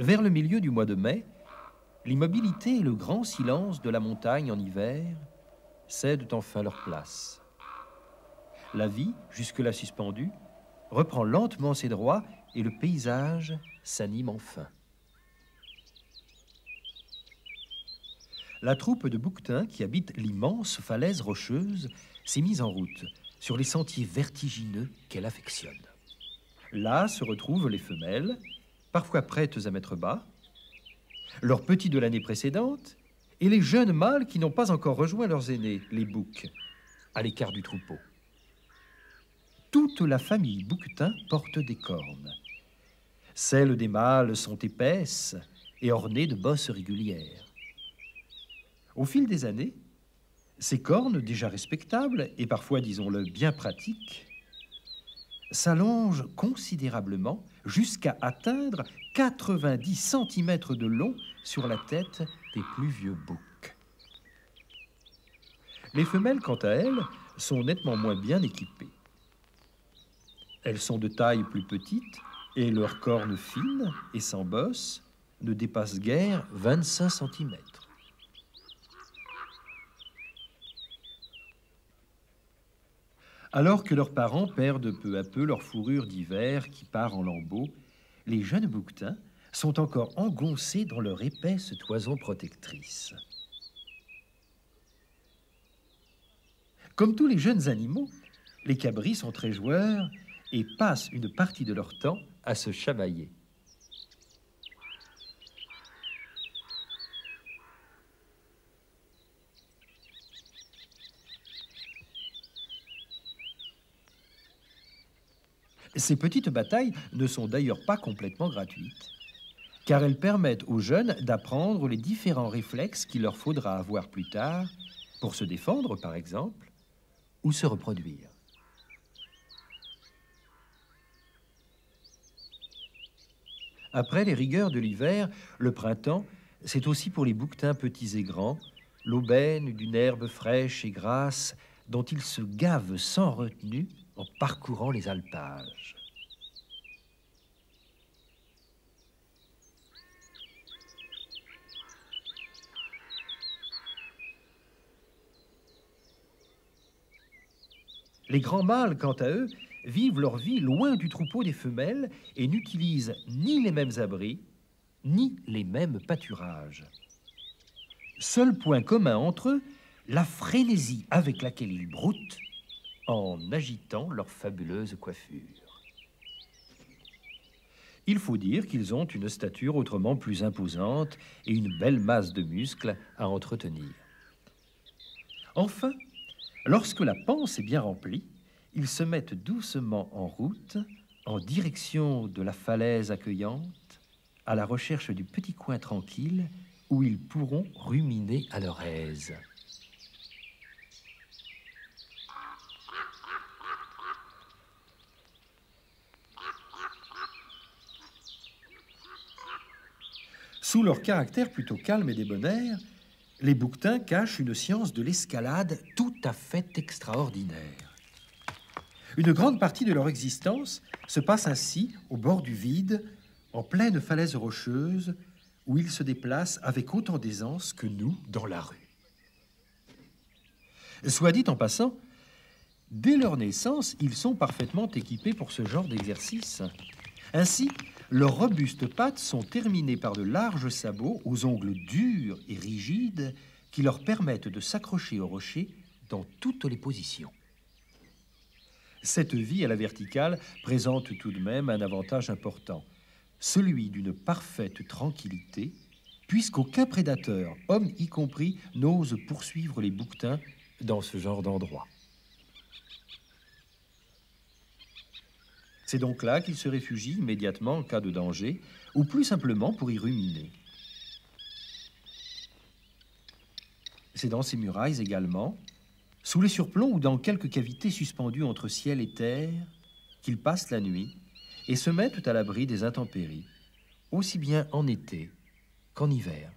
Vers le milieu du mois de mai, l'immobilité et le grand silence de la montagne en hiver cèdent enfin leur place. La vie, jusque-là suspendue, reprend lentement ses droits et le paysage s'anime enfin. La troupe de bouquetins qui habite l'immense falaise rocheuse s'est mise en route sur les sentiers vertigineux qu'elle affectionne. Là se retrouvent les femelles, parfois prêtes à mettre bas, leurs petits de l'année précédente et les jeunes mâles qui n'ont pas encore rejoint leurs aînés, les boucs, à l'écart du troupeau. Toute la famille bouquetin porte des cornes. Celles des mâles sont épaisses et ornées de bosses régulières. Au fil des années, ces cornes, déjà respectables et parfois, disons-le, bien pratiques, s'allongent considérablement jusqu'à atteindre 90 cm de long sur la tête des plus vieux boucs. Les femelles, quant à elles, sont nettement moins bien équipées. Elles sont de taille plus petite et leurs cornes fines et sans bosse ne dépassent guère 25 cm. Alors que leurs parents perdent peu à peu leur fourrure d'hiver qui part en lambeaux, les jeunes bouquetins sont encore engoncés dans leur épaisse toison protectrice. Comme tous les jeunes animaux, les cabris sont très joueurs et passent une partie de leur temps à se chamailler. Ces petites batailles ne sont d'ailleurs pas complètement gratuites, car elles permettent aux jeunes d'apprendre les différents réflexes qu'il leur faudra avoir plus tard pour se défendre, par exemple, ou se reproduire. Après les rigueurs de l'hiver, le printemps, c'est aussi pour les bouquetins petits et grands, l'aubaine d'une herbe fraîche et grasse dont ils se gavent sans retenue en parcourant les alpages. Les grands mâles, quant à eux, vivent leur vie loin du troupeau des femelles et n'utilisent ni les mêmes abris, ni les mêmes pâturages. Seul point commun entre eux, la frénésie avec laquelle ils broutent en agitant leur fabuleuse coiffure. Il faut dire qu'ils ont une stature autrement plus imposante et une belle masse de muscles à entretenir. Enfin, lorsque la panse est bien remplie, ils se mettent doucement en route, en direction de la falaise accueillante, à la recherche du petit coin tranquille où ils pourront ruminer à leur aise. Sous leur caractère plutôt calme et débonnaire, les bouquetins cachent une science de l'escalade tout à fait extraordinaire. Une grande partie de leur existence se passe ainsi au bord du vide, en pleine falaise rocheuse, où ils se déplacent avec autant d'aisance que nous dans la rue. Soit dit en passant, dès leur naissance, ils sont parfaitement équipés pour ce genre d'exercice. Ainsi, leurs robustes pattes sont terminées par de larges sabots aux ongles durs et rigides qui leur permettent de s'accrocher au rocher dans toutes les positions. Cette vie à la verticale présente tout de même un avantage important, celui d'une parfaite tranquillité, puisqu'aucun prédateur, homme y compris, n'ose poursuivre les bouquetins dans ce genre d'endroit. C'est donc là qu'ils se réfugient immédiatement en cas de danger, ou plus simplement pour y ruminer. C'est dans ces murailles également, sous les surplombs ou dans quelques cavités suspendues entre ciel et terre, qu'ils passent la nuit et se mettent à l'abri des intempéries, aussi bien en été qu'en hiver.